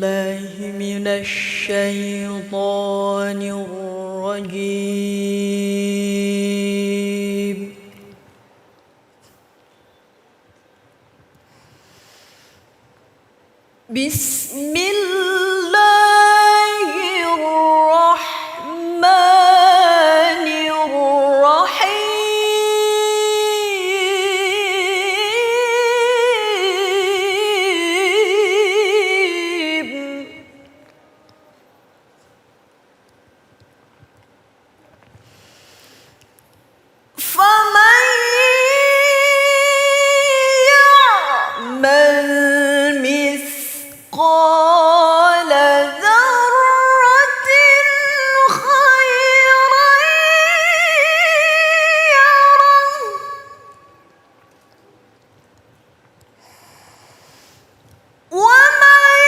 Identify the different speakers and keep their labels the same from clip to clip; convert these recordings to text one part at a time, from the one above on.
Speaker 1: بالله من الشيطان الرجيم بسم الله الرحمن الرحيم فمن يعمل مثقال ذرة خيرا يره ومن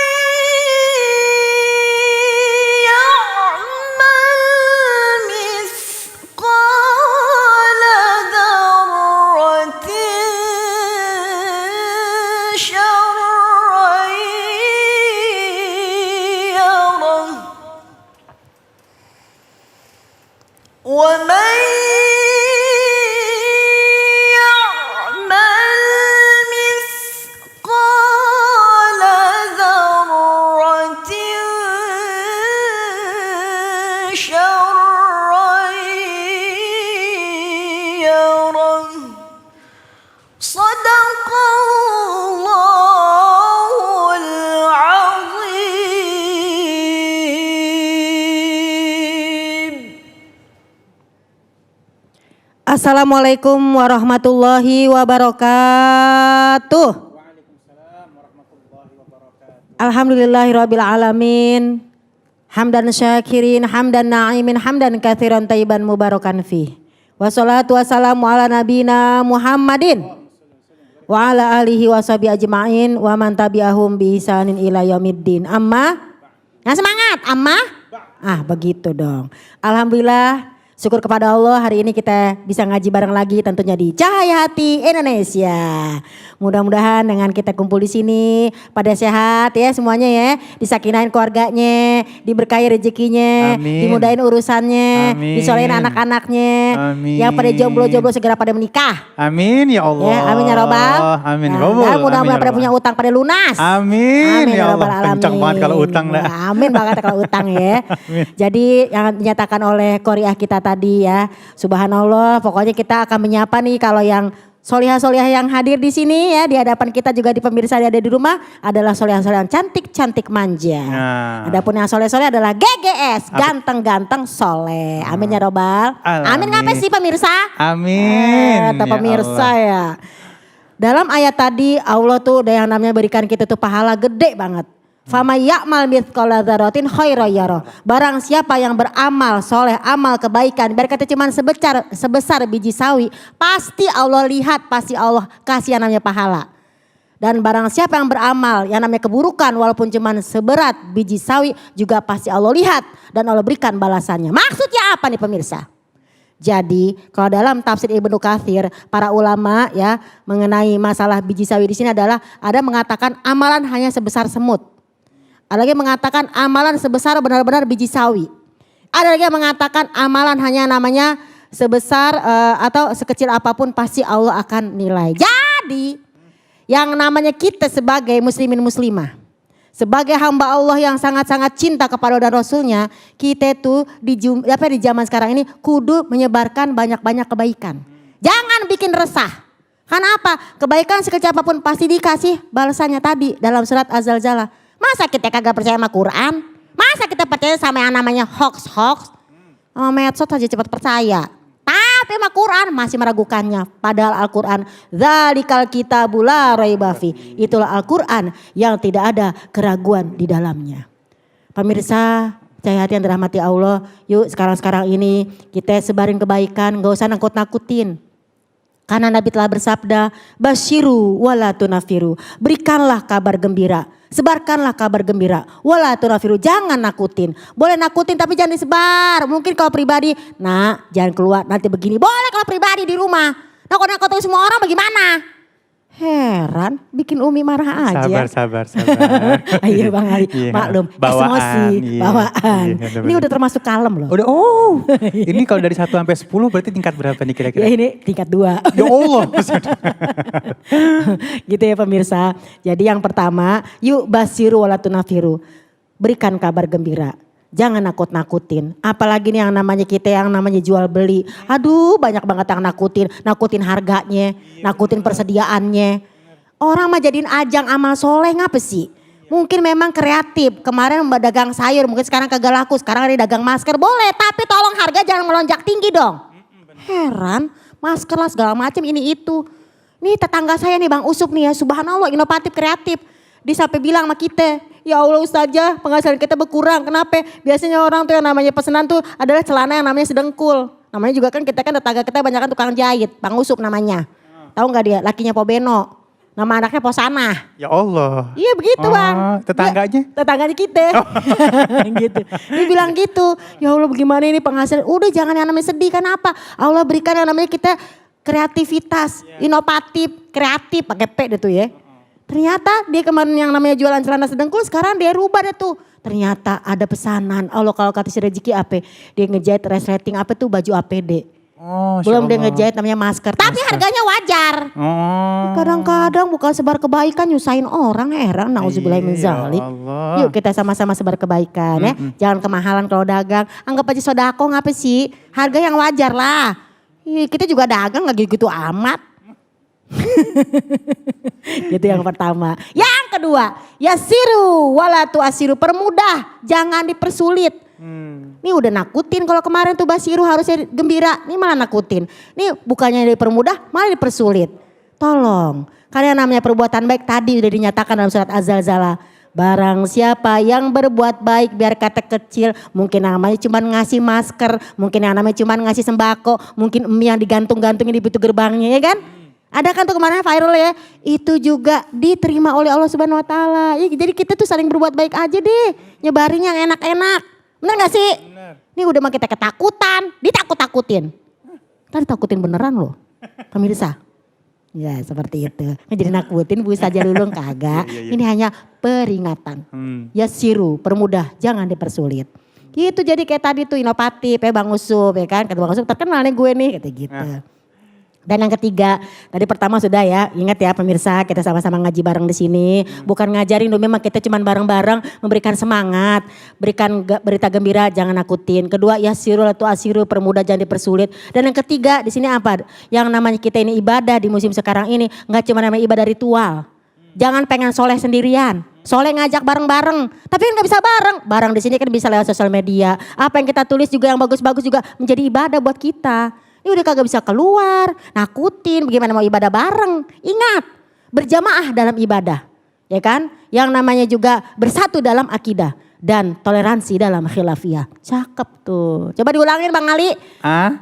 Speaker 1: يعمل مثقال ذرة شرا يره ومن يعمل مثقال ذرة شرا يره صدق الله العظيم.
Speaker 2: Assalamualaikum warahmatullahi wabarakatuh. Alhamdulillahirabbil alamin. Hamdan syakirin, hamdan na'imin, hamdan katsiran thayyiban mubarakan fi. Wassalatu wassalamu ala nabina Muhammadin wa ala alihi washabi ajma'in wa man tabi'ahum bi ihsanin ila yaumiddin. Amma? Nah semangat, amma? Begitu dong. Alhamdulillah, syukur kepada Allah hari ini kita bisa ngaji bareng lagi tentunya di Cahaya Hati Indonesia. Mudah-mudahan dengan kita kumpul di sini pada sehat ya semuanya ya, disakinain keluarganya, diberkahi rezekinya, dimudahin urusannya, disolehin anak-anaknya, yang pada jomblo-jomblo segera pada menikah.
Speaker 3: Amin ya Allah.
Speaker 2: Ya, amin ya Robbal.
Speaker 3: Amin
Speaker 2: Nah,
Speaker 3: Robbal.
Speaker 2: dan mudah-mudahan pada punya utang pada lunas.
Speaker 3: Amin ya
Speaker 2: Robbal
Speaker 3: Allah. Kencang banget kalau utang lah.
Speaker 2: Amin banget kalau utang ya. Jadi yang dinyatakan oleh Qoriah kita tadi ya, subhanallah, pokoknya kita akan menyapa nih kalau yang solihah-solihah yang hadir di sini ya, di hadapan kita juga di pemirsa yang ada di rumah adalah solihah-solihah yang cantik-cantik manja. Adapun yang soleh-soleh adalah GGS, ganteng-ganteng soleh. Amin ya Robbal. Amin ngapain sih pemirsa?
Speaker 3: Amin.
Speaker 2: Kata pemirsa ya. Dalam ayat tadi Allah tuh udah yang namanya berikan kita tuh pahala gede banget. Fama ya'mal mithqala dzarratin khairan yarah. Barang siapa yang beramal soleh, amal kebaikan, biar kata cuman sebesar biji sawi, pasti Allah lihat, pasti Allah kasih yang namanya pahala. Dan barang siapa yang beramal yang namanya keburukan, walaupun cuman seberat biji sawi, juga pasti Allah lihat dan Allah berikan balasannya. Maksudnya apa nih pemirsa? Jadi kalau dalam tafsir Ibnu Katsir, para ulama ya mengenai masalah biji sawi di sini adalah ada mengatakan amalan hanya sebesar semut. Ada lagi mengatakan amalan sebesar benar-benar biji sawi. Ada lagi yang mengatakan amalan hanya namanya sebesar atau sekecil apapun pasti Allah akan nilai. Jadi yang namanya kita sebagai muslimin muslimah, sebagai hamba Allah yang sangat-sangat cinta kepada dan Rasulnya, kita tuh di zaman sekarang ini kudu menyebarkan banyak-banyak kebaikan. Jangan bikin resah. Karena apa? Kebaikan sekecil apapun pasti dikasih balasannya tadi dalam surat Az-Zalzalah. Masa kita kagak percaya sama Quran? Masa kita percaya sama yang namanya hoax-hoax? Sama medsos aja cepat percaya. Tapi sama Quran masih meragukannya. Padahal Al-Quran, dzalikal kitabul la raiba fi. Itulah Al-Quran yang tidak ada keraguan di dalamnya. Pemirsa, Cahaya Hati yang dirahmati Allah, yuk sekarang-sekarang ini kita sebarin kebaikan, gak usah nakut-nakutin. Karena Nabi telah bersabda, basyiru wala tunafiru, berikanlah kabar gembira, sebarkanlah kabar gembira, wala tunafiru, jangan nakutin. Boleh nakutin tapi jangan disebar. Mungkin kalau pribadi, nah jangan keluar nanti begini. Boleh kalau pribadi di rumah, nakut-nakutin semua orang bagaimana? Heran, bikin Umi marah aja.
Speaker 3: Sabar.
Speaker 2: Iya Bang Ali,
Speaker 3: Iya.
Speaker 2: maklum.
Speaker 3: Bawaan,
Speaker 2: Emosi,
Speaker 3: iya.
Speaker 2: bawaan.
Speaker 3: Iya,
Speaker 2: Ini
Speaker 3: bener-bener.
Speaker 2: udah termasuk kalem loh.
Speaker 3: Udah, ini kalau dari 1 sampai 10 berarti tingkat berapa nih kira-kira?
Speaker 2: Ya ini tingkat 2.
Speaker 3: Ya Allah.
Speaker 2: Gitu ya pemirsa. Jadi yang pertama, yuk basiru wala tunafiru. Berikan kabar gembira. Jangan nakut-nakutin. Apalagi nih yang namanya kita yang namanya jual beli. Aduh banyak banget yang nakutin. Nakutin harganya, nakutin persediaannya. Orang mah jadiin ajang amal soleh ngapa sih? Mungkin memang kreatif. Kemarin dagang sayur, mungkin sekarang kagak laku. Sekarang ada dagang masker, boleh. Tapi tolong harga jangan melonjak tinggi dong. Heran, masker lah segala macam ini itu. Nih tetangga saya nih Bang Usup nih ya, subhanallah inovatif kreatif. Dia sampai bilang sama kita, ya Allah Ustazah penghasilan kita berkurang. Kenapa? Biasanya orang tuh yang namanya pesanan tuh adalah celana yang namanya sedengkul. Namanya juga kan kita kan tetangga kita banyak kan tukang jahit. Bang Usup namanya. Tahu gak dia? Lakinya Po Beno. Nama anaknya Po Sanah.
Speaker 3: Ya Allah.
Speaker 2: Iya begitu Bang.
Speaker 3: Tetangganya?
Speaker 2: Tetangganya kita. Gitu. Dia bilang gitu. Ya Allah bagaimana ini penghasilan. Udah jangan yang namanya sedih. Kenapa? Allah berikan yang namanya kita kreativitas. Inovatif. Kreatif. Pakai P deh tuh ya. Ternyata dia kemarin yang namanya jualan celana sedengkul. Sekarang dia rubah deh tuh. Ternyata ada pesanan. Allah kalau kata si rezeki apa. Dia ngejahit resleting apa tuh baju APD.
Speaker 3: Oh,
Speaker 2: Belum dia
Speaker 3: Masya Allah.
Speaker 2: ngejahit namanya masker. Tapi harganya wajar.
Speaker 3: Oh.
Speaker 2: Kadang-kadang bukan sebar kebaikan nyusahin orang heran. Nauzubillah min zalik.
Speaker 3: Ya Allah.
Speaker 2: Yuk kita sama-sama sebar kebaikan ya. Jangan kemahalan kalau dagang. Anggap aja sodako ngapa sih? Harga yang wajar lah. Ih, kita juga dagang gak gitu amat. Gitu yang pertama. Yang kedua, yasiru wala tu'asiru, permudah, jangan dipersulit. Nih udah nakutin kalau kemarin tuh basiru harusnya gembira, nih malah nakutin. Nih bukannya dipermudah malah dipersulit. Tolong, karena namanya perbuatan baik tadi udah dinyatakan dalam surat Az-Zalzalah. Barang siapa yang berbuat baik biar kata kecil, mungkin namanya cuma ngasih masker, mungkin yang namanya cuma ngasih sembako, mungkin mie yang digantung-gantungin di pintu gerbangnya ya kan. Ada kan tuh kemarin viral ya, itu juga diterima oleh Allah Subhanahu Wa Taala. Ya, jadi kita tuh saling berbuat baik aja deh, nyebarin yang enak-enak. Bener gak sih? Bener. Ini udah mah kita ketakutan, ditakut-takutin. Tadi takutin beneran loh, pemirsa. Ya seperti itu. Jadi nakutin Bu saja Lulung kagak. Ini hanya peringatan. Yasiru, permudah, jangan dipersulit. Gitu jadi kayak tadi tuh inovatif ya Bang Usup ya kan. Kata Bang Usup terkenal nih gue nih kata gitu. Dan yang ketiga, tadi pertama sudah ya, ingat ya pemirsa kita sama-sama ngaji bareng di sini. Bukan ngajarin dong, memang kita cuman bareng-bareng memberikan semangat. Berikan berita gembira, jangan nakutin. Kedua, yasiru atau asiru, permudah jangan dipersulit. Dan yang ketiga di sini apa? Yang namanya kita ini ibadah di musim sekarang ini, nggak cuma namanya ibadah ritual. Jangan pengen soleh sendirian. Soleh ngajak bareng-bareng, tapi kan nggak bisa bareng. Bareng di sini kan bisa lewat sosial media. Apa yang kita tulis juga yang bagus-bagus juga menjadi ibadah buat kita. Ini udah kagak bisa keluar, nakutin, bagaimana mau ibadah bareng. Ingat, berjamaah dalam ibadah. Ya kan? Yang namanya juga bersatu dalam akidah. Dan toleransi dalam khilafiyah. Cakep tuh. Coba diulangin Bang Ali.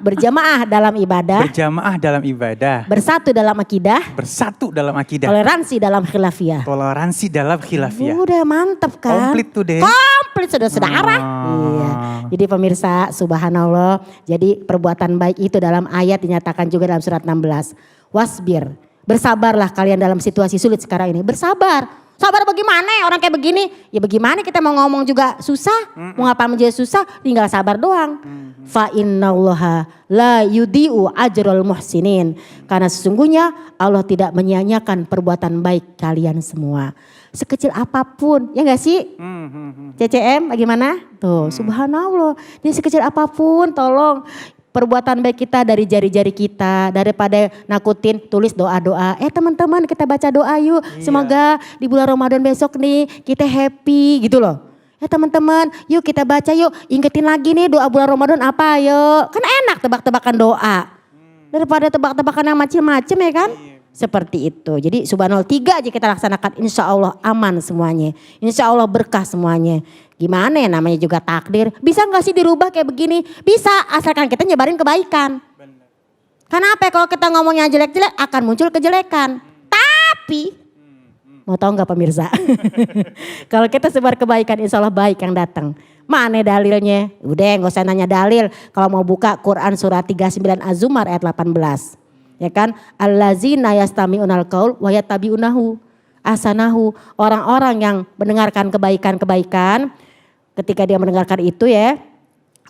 Speaker 2: Berjamaah dalam ibadah.
Speaker 3: Berjamaah dalam ibadah.
Speaker 2: Bersatu dalam akidah.
Speaker 3: Bersatu dalam akidah.
Speaker 2: Toleransi dalam khilafiyah.
Speaker 3: Toleransi dalam khilafiyah.
Speaker 2: Udah mantep kan.
Speaker 3: Komplit tuh deh.
Speaker 2: Komplit saudara-saudara. Iya. Jadi pemirsa subhanallah. Jadi perbuatan baik itu dalam ayat dinyatakan juga dalam surat 16. Wasbir. Bersabarlah kalian dalam situasi sulit sekarang ini. Bersabar. Sabar bagaimana ya orang kayak begini? Ya bagaimana kita mau ngomong juga susah. Mau ngapa menjadi susah tinggal sabar doang. Fa innallaha la yudi'u ajrul muhsinin. Karena sesungguhnya Allah tidak menyia-nyiakan perbuatan baik kalian semua. Sekecil apapun ya gak sih? CCM bagaimana? Tuh subhanallah. Jadi sekecil apapun tolong. Perbuatan baik kita dari jari-jari kita, daripada nakutin tulis doa-doa. Teman-teman kita baca doa yuk, semoga di bulan Ramadan besok nih kita happy gitu loh. Teman-teman yuk kita baca yuk, ingetin lagi nih doa bulan Ramadan apa yuk. Kan enak tebak-tebakan doa, daripada tebak-tebakan yang macem-macem ya kan. Seperti itu. Jadi subhanallah 3 aja kita laksanakan insya Allah aman semuanya. Insya Allah berkah semuanya. Gimana ya namanya juga takdir. Bisa gak sih dirubah kayak begini? Bisa asalkan kita nyebarin kebaikan. Kenapa kalau kita ngomongnya jelek-jelek akan muncul kejelekan. Tapi mau tahu gak pemirsa? Kalau kita sebar kebaikan insya Allah baik yang datang. Mana dalilnya? Udah gak usah nanya dalil. Kalau mau buka Quran surat 39 Az-Zumar ayat 18. Ya kan? Allazina yastami'unal qaul wa yattabi'unahu asanahu. Orang-orang yang mendengarkan kebaikan-kebaikan, ketika dia mendengarkan itu ya,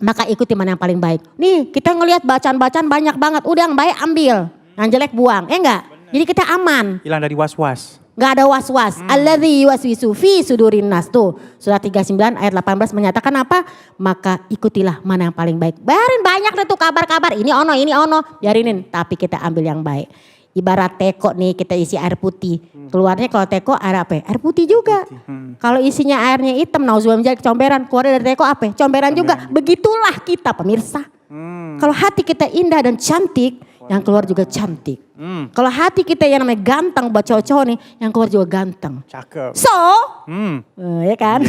Speaker 2: maka ikuti mana yang paling baik. Nih kita ngelihat bacaan-bacaan banyak banget, udah yang baik ambil, yang jelek buang, enggak? Jadi kita aman.
Speaker 3: Hilang dari was-was.
Speaker 2: Gak ada was-was. Alladzi yuwaswisu fi sudurin nas. Tuh surat 39 ayat 18 menyatakan apa? Maka ikutilah mana yang paling baik. Biarin banyak deh tuh kabar-kabar. Ini ono. Biarinin. Tapi kita ambil yang baik. Ibarat teko nih kita isi air putih. Keluarnya kalau teko air apa? Air putih juga. Kalau isinya airnya hitam, nauzubillah menjadi comberan. Keluar dari teko apa? Comberan juga. Begitulah kita pemirsa. Kalau hati kita indah dan cantik, yang keluar juga cantik. Kalau hati kita yang namanya ganteng buat cowok-cowok nih, yang keluar juga ganteng.
Speaker 3: Cakep.
Speaker 2: So, ya kan?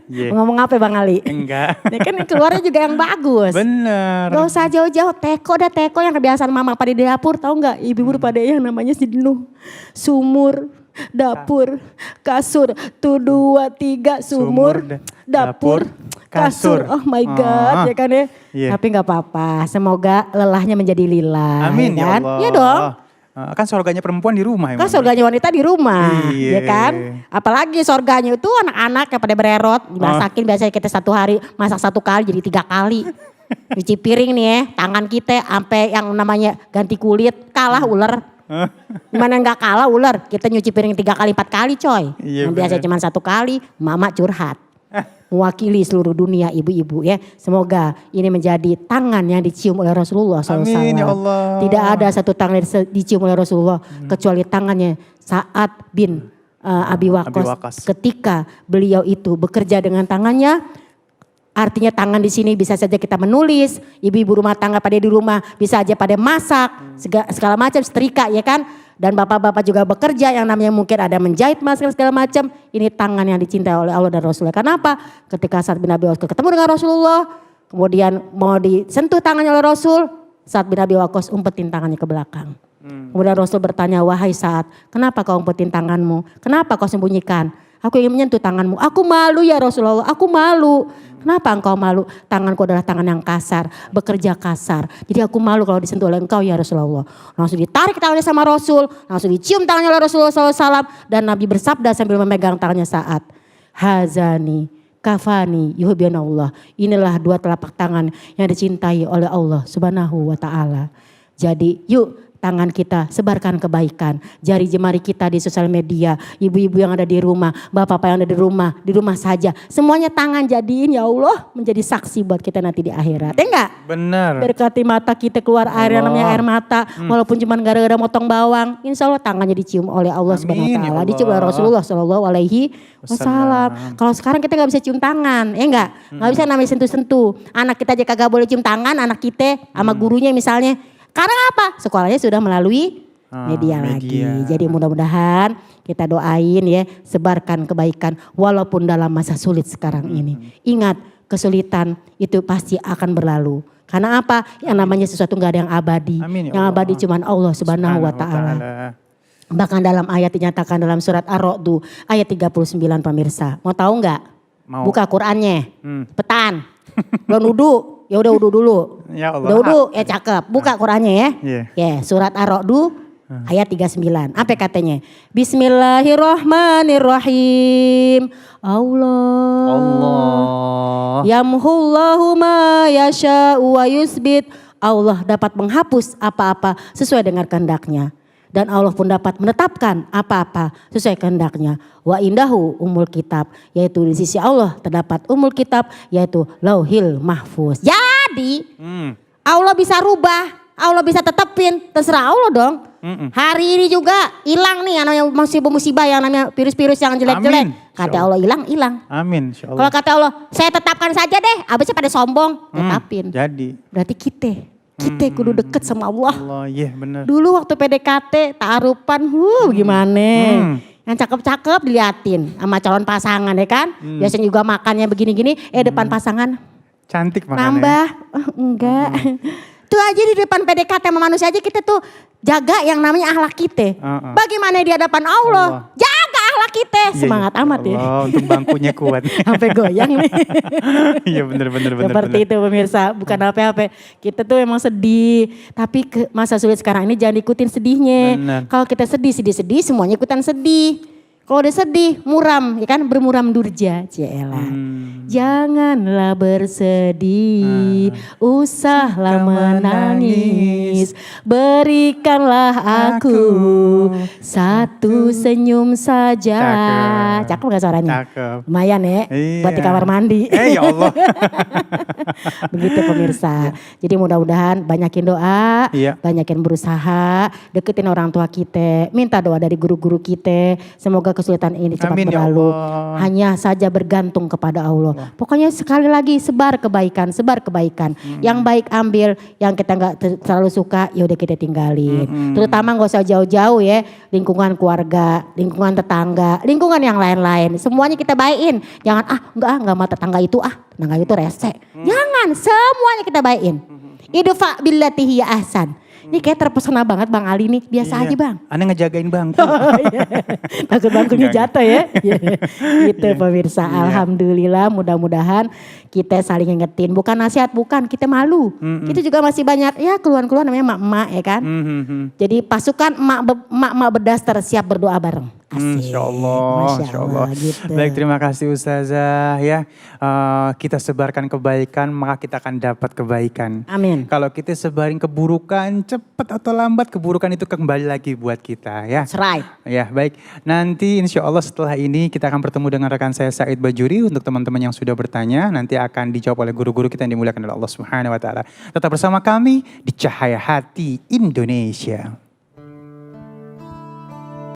Speaker 3: Iya.
Speaker 2: Ngomong apa Bang Ali?
Speaker 3: Enggak.
Speaker 2: Ya kan keluarnya juga yang bagus.
Speaker 3: Bener.
Speaker 2: Gak usah jauh-jauh, teko yang kebiasaan mama pada di dapur, tahu nggak? Ibu-ibu pada yang namanya jenuh. Sumur, dapur, kasur, 1, 2, 3, sumur, dapur, kasur. Oh my God, ya kan ya.
Speaker 3: Iya.
Speaker 2: Tapi nggak apa-apa, semoga lelahnya menjadi lillah.
Speaker 3: Amin
Speaker 2: ya
Speaker 3: ya
Speaker 2: kan?
Speaker 3: Allah.
Speaker 2: Iya dong.
Speaker 3: Kan surganya perempuan di rumah.
Speaker 2: Kan surganya wanita di rumah,
Speaker 3: Iya.
Speaker 2: ya kan? Apalagi surganya itu anak-anak yang pada bererot, dimasakin biasanya kita 1 hari masak 1 kali jadi 3 kali. Cuci piring nih ya, tangan kita sampai yang namanya ganti kulit, kalah ular. Gimana nggak kalah ular, kita nyuci piring 3 kali 4 kali coy.
Speaker 3: Iya,
Speaker 2: Yang biasa cuma 1 kali, mama curhat. Mewakili seluruh dunia ibu-ibu ya. Semoga ini menjadi tangan yang dicium oleh Rasulullah SAW.
Speaker 3: Amin ya Allah.
Speaker 2: Tidak ada satu tangan yang dicium oleh Rasulullah kecuali tangannya Sa'ad bin Abi Waqqas. Ketika beliau itu bekerja dengan tangannya, artinya tangan di sini bisa saja kita menulis, ibu-ibu rumah tangga pada di rumah bisa aja pada masak, segala macam setrika ya kan. Dan bapak-bapak juga bekerja yang namanya mungkin ada menjahit masker segala macam. Ini tangan yang dicintai oleh Allah dan Rasulullah. Kenapa? Ketika Sa'ad bin Abi Waqqas ketemu dengan Rasulullah, kemudian mau disentuh tangannya oleh Rasul, Sa'ad bin Abi Waqqas umpetin tangannya ke belakang. Kemudian Rasul bertanya, wahai Sa'ad, kenapa kau umpetin tanganmu? Kenapa kau sembunyikan? Aku ingin menyentuh tanganmu. Aku malu ya Rasulullah, aku malu. Kenapa engkau malu? Tanganku adalah tangan yang kasar, bekerja kasar. Jadi aku malu kalau disentuh oleh engkau ya Rasulullah. Langsung ditarik tangannya sama Rasul, langsung dicium tangannya oleh Rasulullah SAW. Dan Nabi bersabda sambil memegang tangannya Sa'ad. Hazani, kafani, yuhibbanallah. Inilah 2 telapak tangan yang dicintai oleh Allah Subhanahu wa ta'ala. Jadi yuk, tangan kita sebarkan kebaikan. Jari jemari kita di sosial media. Ibu-ibu yang ada di rumah, bapak-bapak yang ada di rumah saja. Semuanya tangan jadiin ya Allah menjadi saksi buat kita nanti di akhirat. Ya enggak?
Speaker 3: Bener.
Speaker 2: Berkati mata kita keluar air yang namanya air mata. Walaupun cuma gara-gara motong bawang. Insya Allah tangannya dicium oleh Allah Subhanahu wa ta'ala. Dicium oleh Rasulullah SAW. Kalau sekarang kita gak bisa cium tangan. Ya enggak? Gak bisa namanya sentuh-sentuh. Anak kita aja kagak boleh cium tangan. Anak kita sama gurunya misalnya. Karena apa? Sekolahnya sudah melalui media lagi. Jadi mudah-mudahan kita doain ya, sebarkan kebaikan walaupun dalam masa sulit sekarang ini. Ingat, kesulitan itu pasti akan berlalu. Karena apa? Yang namanya sesuatu gak ada yang abadi.
Speaker 3: Amin, ya
Speaker 2: yang
Speaker 3: Allah.
Speaker 2: abadi cuma Allah Subhanahu wa ta'ala. Bahkan dalam ayat dinyatakan dalam surat Ar-Ra'd ayat 39 pemirsa. Mau tahu nggak?
Speaker 3: Mau.
Speaker 2: Buka Qurannya. Petan. Belum wudu. Ya udah wudu dulu.
Speaker 3: Ya Allah.
Speaker 2: Udah wudu, ya cakep. Buka Qurannya ya.
Speaker 3: Iya.
Speaker 2: Ya, surat Ar-Ra'd ayat 39. Apa katanya? Bismillahirrahmanirrahim. Allah. Yamhullahu ma yasha'u wa yusbit. Allah dapat menghapus apa-apa sesuai dengan kehendaknya. Dan Allah pun dapat menetapkan apa-apa sesuai kehendaknya. Wa indahu umul kitab. Yaitu di sisi Allah terdapat umul kitab. Yaitu lauhil mahfuz. Jadi Allah bisa rubah. Allah bisa tetepin. Terserah Allah dong. Hari ini juga hilang nih yang namanya musibah yang namanya virus-virus yang jelek-jelek. Kata Allah hilang.
Speaker 3: Amin insya Allah.
Speaker 2: Kalau kata Allah saya tetapkan saja deh. Abisnya pada sombong. Tetapin.
Speaker 3: Jadi.
Speaker 2: Berarti kita kudu deket sama Allah.
Speaker 3: Allah, iya bener.
Speaker 2: Dulu waktu PDKT, ta'arupan, gimana? Yang cakep-cakep diliatin sama calon pasangan ya kan. Biasanya juga makannya begini-gini, depan pasangan.
Speaker 3: Cantik makannya.
Speaker 2: Nambah, enggak. Tuh aja di depan PDKT sama manusia aja kita tuh jaga yang namanya akhlak kita. Bagaimana di hadapan Allah? Jaga akhlak kita.
Speaker 3: Iya,
Speaker 2: Semangat amat ya.
Speaker 3: Allah, untung bangkunya kuat.
Speaker 2: Sampai goyang nih.
Speaker 3: Iya bener.
Speaker 2: Seperti itu pemirsa, bukan apa-apa. Kita tuh emang sedih, tapi masa sulit sekarang ini jangan ikutin sedihnya.
Speaker 3: Benar.
Speaker 2: Kalau kita sedih, semuanya ikutan sedih. Kalau udah sedih, muram, ya kan bermuram durja, cielah. Janganlah bersedih, usahlah menangis, berikanlah aku satu senyum saja. Cakep gak suaranya?
Speaker 3: Cakep.
Speaker 2: Lumayan ya, buat di kamar mandi.
Speaker 3: Ya Allah.
Speaker 2: Begitu pemirsa. Jadi mudah-mudahan banyakin doa,
Speaker 3: Iya.
Speaker 2: banyakin berusaha, deketin orang tua kita, minta doa dari guru-guru kita. Semoga kesulitan ini cepat
Speaker 3: Amin, ya
Speaker 2: berlalu.
Speaker 3: Allah.
Speaker 2: Hanya saja bergantung kepada Allah. Pokoknya sekali lagi sebar kebaikan. Yang baik ambil, yang kita nggak terlalu suka ya udah kita tinggalin. Terutama nggak usah jauh-jauh ya, lingkungan keluarga, lingkungan tetangga, lingkungan yang lain-lain. Semuanya kita baikin. Jangan enggak sama tetangga itu rese. Jangan, semuanya kita baikin. Idfa billati hiya ahsan. Ini kayak terpesona banget Bang Ali nih, biasa aja Bang.
Speaker 3: Anda ngejagain bangku.
Speaker 2: Takut bangkunya jatuh ya. Gitu pemirsa, alhamdulillah mudah-mudahan kita saling ngingetin. Bukan nasihat, bukan, kita malu. Kita juga masih banyak ya keluhan-keluhan namanya emak-emak ya kan. Jadi pasukan emak-emak berdaster siap berdoa bareng. Asik.
Speaker 3: Insya Allah.
Speaker 2: Gitu.
Speaker 3: Baik, terima kasih Ustazah ya. Kita sebarkan kebaikan maka kita akan dapat kebaikan.
Speaker 2: Amin.
Speaker 3: Kalau kita sebarin keburukan cepat atau lambat keburukan itu kembali lagi buat kita ya.
Speaker 2: That's right.
Speaker 3: Ya baik, nanti insya Allah setelah ini kita akan bertemu dengan rekan saya Said Bajuri. Untuk teman-teman yang sudah bertanya nanti akan dijawab oleh guru-guru kita yang dimuliakan oleh Allah Subhanahu Wa Taala. Tetap bersama kami di Cahaya Hati Indonesia.